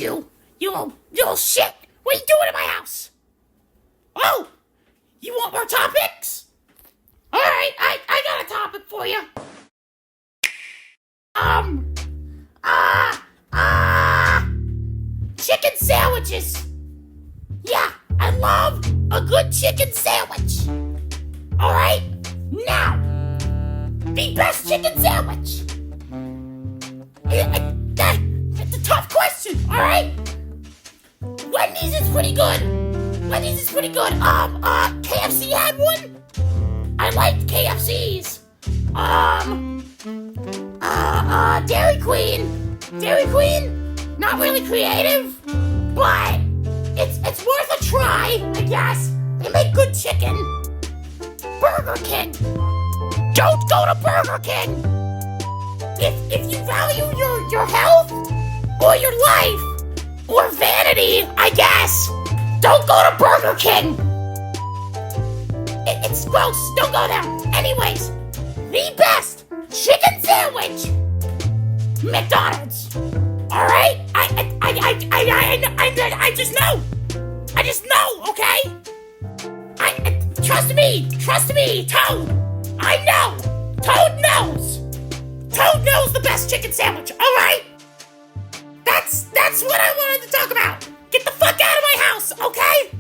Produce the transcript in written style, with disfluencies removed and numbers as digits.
you little shit. What are you doing in my house? Oh, you want more topics? All right, I got a topic for you. Chicken sandwiches. Yeah, I love a good chicken sandwich. All right, now, the best chicken sandwich. It's a tough question, all right? Wendy's is pretty good. KFC had one. I liked KFC's. Dairy Queen, not really creative, but it's worth a try, I guess. They make good chicken. Burger King. Don't go to Burger King. If you value your health or your life or vanity, I guess, don't go to Burger King. It's gross. Don't go there. Anyways, the best chicken sandwich, McDonald's. All right? I just know. Okay? Trust me, Toad. I know. Toad knows. Toad knows the best chicken sandwich. All right? That's what I wanted to talk about. Get the fuck out of my house, okay?